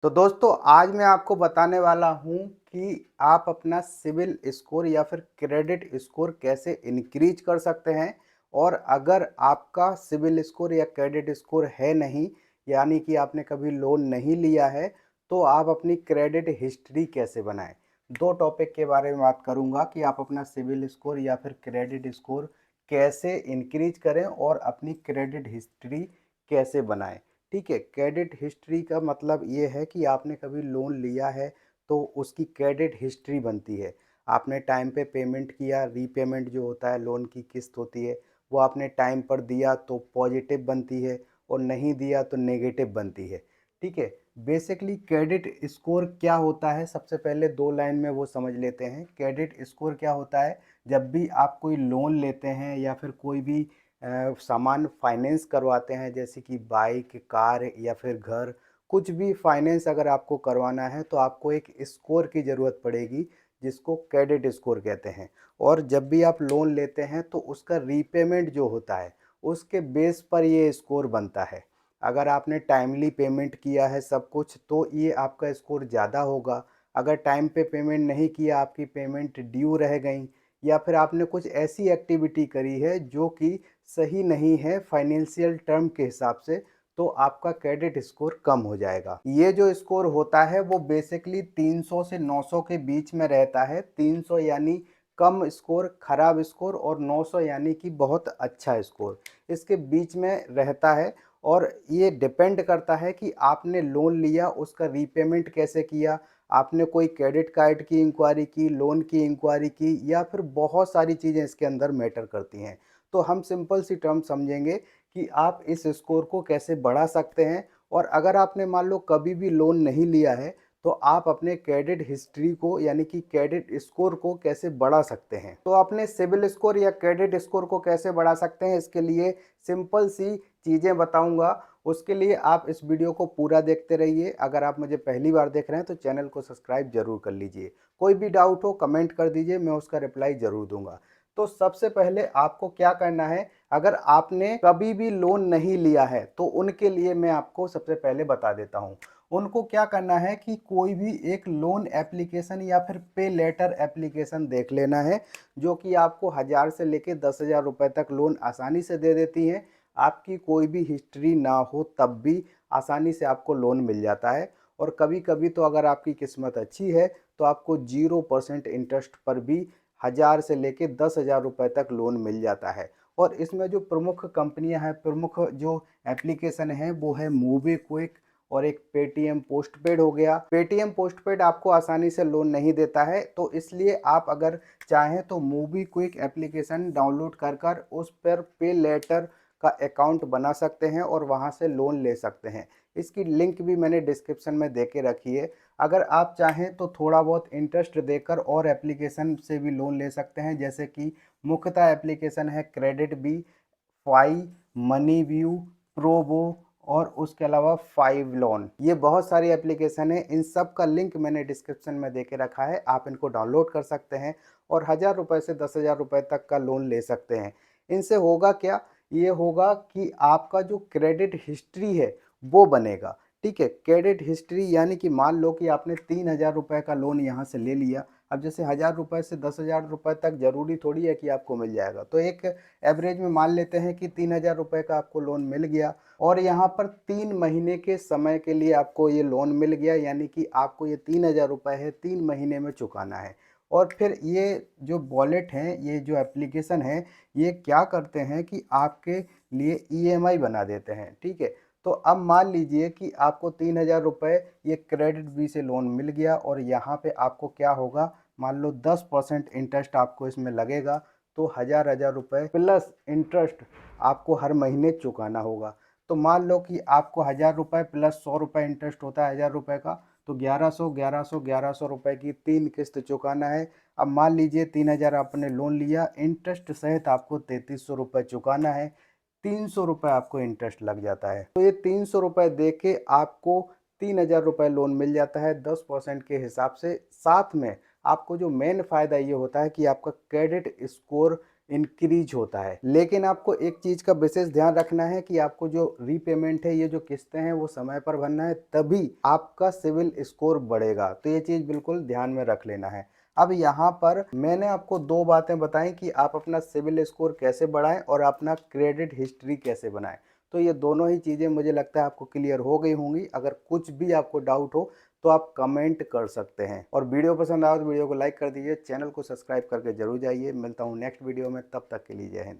तो दोस्तों आज मैं आपको बताने वाला हूँ कि आप अपना सिबिल स्कोर या फिर क्रेडिट स्कोर कैसे इंक्रीज कर सकते हैं। और अगर आपका सिबिल स्कोर या क्रेडिट स्कोर है नहीं, यानी कि आपने कभी लोन नहीं लिया है, तो आप अपनी क्रेडिट हिस्ट्री कैसे बनाएं। दो टॉपिक के बारे में बात करूंगा कि आप अपना सिबिल स्कोर या फिर क्रेडिट स्कोर कैसे इंक्रीज करें और अपनी क्रेडिट हिस्ट्री कैसे बनाएं। ठीक है, क्रेडिट हिस्ट्री का मतलब ये है कि आपने कभी लोन लिया है तो उसकी क्रेडिट हिस्ट्री बनती है। आपने टाइम पे पेमेंट किया, रीपेमेंट जो होता है लोन की किस्त होती है, वो आपने टाइम पर दिया तो पॉजिटिव बनती है और नहीं दिया तो नेगेटिव बनती है। ठीक है, बेसिकली क्रेडिट स्कोर क्या होता है, सबसे पहले दो लाइन में वो समझ लेते हैं। क्रेडिट स्कोर क्या होता है, जब भी आप कोई लोन लेते हैं या फिर कोई भी सामान फाइनेंस करवाते हैं, जैसे कि बाइक, कार या फिर घर, कुछ भी फाइनेंस अगर आपको करवाना है तो आपको एक स्कोर की ज़रूरत पड़ेगी, जिसको क्रेडिट स्कोर कहते हैं। और जब भी आप लोन लेते हैं तो उसका रीपेमेंट जो होता है उसके बेस पर ये स्कोर बनता है। अगर आपने टाइमली पेमेंट किया है सब कुछ तो ये आपका स्कोर ज़्यादा होगा। अगर टाइम पे पेमेंट नहीं किया, आपकी पेमेंट ड्यू रह गई, या फिर आपने कुछ ऐसी एक्टिविटी करी है जो कि सही नहीं है फाइनेंशियल टर्म के हिसाब से, तो आपका क्रेडिट स्कोर कम हो जाएगा। ये जो स्कोर होता है वो बेसिकली 300 से 900 के बीच में रहता है। 300 यानी कम स्कोर, खराब स्कोर, और 900 यानी कि बहुत अच्छा स्कोर, इसके बीच में रहता है। और ये डिपेंड करता है कि आपने लोन लिया, उसका रीपेमेंट कैसे किया, आपने कोई क्रेडिट कार्ड की इंक्वायरी की, लोन की इंक्वायरी की, या फिर बहुत सारी चीज़ें इसके अंदर मैटर करती हैं। तो हम सिंपल सी टर्म समझेंगे कि आप इस स्कोर को कैसे बढ़ा सकते हैं। और अगर आपने मान लो कभी भी लोन नहीं लिया है तो आप अपने क्रेडिट हिस्ट्री को यानी कि क्रेडिट स्कोर को कैसे बढ़ा सकते हैं। तो अपने सिबिल स्कोर या क्रेडिट स्कोर को कैसे बढ़ा सकते हैं, इसके लिए सिंपल सी चीज़ें बताऊंगा। उसके लिए आप इस वीडियो को पूरा देखते रहिए। अगर आप मुझे पहली बार देख रहे हैं तो चैनल को सब्सक्राइब जरूर कर लीजिए। कोई भी डाउट हो कमेंट कर दीजिए, मैं उसका रिप्लाई जरूर दूंगा। तो सबसे पहले आपको क्या करना है, अगर आपने कभी भी लोन नहीं लिया है तो उनके लिए मैं आपको सबसे पहले बता देता हूं। उनको क्या करना है कि कोई भी एक लोन एप्लीकेशन या फिर पे लेटर एप्लीकेशन देख लेना है, जो कि आपको 1000 से लेके 10,000 रुपए तक लोन आसानी से दे देती है। आपकी कोई भी हिस्ट्री ना हो तब भी आसानी से आपको लोन मिल जाता है। और कभी कभी तो अगर आपकी किस्मत अच्छी है तो आपको 0% इंटरेस्ट पर भी 1000 से लेके 10,000 रुपए तक लोन मिल जाता है। और इसमें जो प्रमुख कंपनियां हैं, प्रमुख जो एप्लीकेशन है वो है मूवी क्विक और एक पेटीएम पोस्टपेड हो गया। पेटीएम पोस्टपेड आपको आसानी से लोन नहीं देता है, तो इसलिए आप अगर चाहें तो मूवी क्विक एप्लीकेशन डाउनलोड कर कर उस पर पे लेटर का अकाउंट बना सकते हैं और वहां से लोन ले सकते हैं। इसकी लिंक भी मैंने डिस्क्रिप्शन में दे के रखी है। अगर आप चाहें तो थोड़ा बहुत इंटरेस्ट देकर और एप्लीकेशन से भी लोन ले सकते हैं, जैसे कि मुख्यतः एप्लीकेशन है credit bee, Fi, money view, Probo, और उसके अलावा फाइव लोन। ये बहुत सारी एप्लीकेशन है, इन सब का लिंक मैंने डिस्क्रिप्शन में दे के रखा है, आप इनको डाउनलोड कर सकते हैं और 1000 रुपये से 10,000 रुपये तक का लोन ले सकते हैं। इनसे होगा क्या, ये होगा कि आपका जो क्रेडिट हिस्ट्री है वो बनेगा। ठीक है, क्रेडिट हिस्ट्री यानी कि मान लो कि आपने 3,000 रुपये का लोन यहाँ से ले लिया। अब जैसे 1000 रुपये से 10,000 रुपये तक जरूरी थोड़ी है कि आपको मिल जाएगा, तो एक एवरेज में मान लेते हैं कि 3,000 रुपये का आपको लोन मिल गया और यहाँ पर 3 महीने के समय के लिए आपको ये लोन मिल गया, यानी कि आपको ये 3,000 रुपये है 3 महीने में चुकाना है। और फिर ये जो वॉलेट हैं, ये जो एप्लीकेशन है, ये क्या करते हैं कि आपके लिए ईएमआई बना देते हैं। ठीक है, तो अब मान लीजिए कि आपको 3,000 रुपये ये क्रेडिट बी से लोन मिल गया और यहाँ पे आपको क्या होगा, मान लो 10% इंटरेस्ट आपको इसमें लगेगा, तो हजार हजार रुपये प्लस इंटरेस्ट आपको हर महीने चुकाना होगा। तो मान लो कि आपको 1000 रुपये प्लस 100 रुपये इंटरेस्ट होता है 1000 रुपये का, तो 1100 की 3 किस्त चुकाना है। अब मान लीजिए 3,000 आपने लोन लिया, इंटरेस्ट सहित आपको 3300 रुपये चुकाना है। 300 रुपये आपको इंटरेस्ट लग जाता है, तो ये 300 रुपये दे के आपको 3,000 रुपये लोन मिल जाता है 10% के हिसाब से। साथ में आपको जो मेन फ़ायदा ये होता है कि आपका क्रेडिट स्कोर इंक्रीज होता है। लेकिन आपको एक चीज़ का विशेष ध्यान रखना है कि आपको जो रीपेमेंट है, ये जो किस्तें हैं वो समय पर भरना है, तभी आपका सिविल स्कोर बढ़ेगा। तो ये चीज़ बिल्कुल ध्यान में रख लेना है। अब यहाँ पर मैंने आपको 2 बातें बताई कि आप अपना सिविल स्कोर कैसे बढ़ाएँ और अपना क्रेडिट हिस्ट्री कैसे बनाएँ। तो ये दोनों ही चीज़ें मुझे लगता है आपको क्लियर हो गई होंगी। अगर कुछ भी आपको डाउट हो तो आप कमेंट कर सकते हैं, और वीडियो पसंद आए तो वीडियो को लाइक कर दीजिए, चैनल को सब्सक्राइब करके जरूर जाइए। मिलता हूँ नेक्स्ट वीडियो में, तब तक के लिए जय हिंद।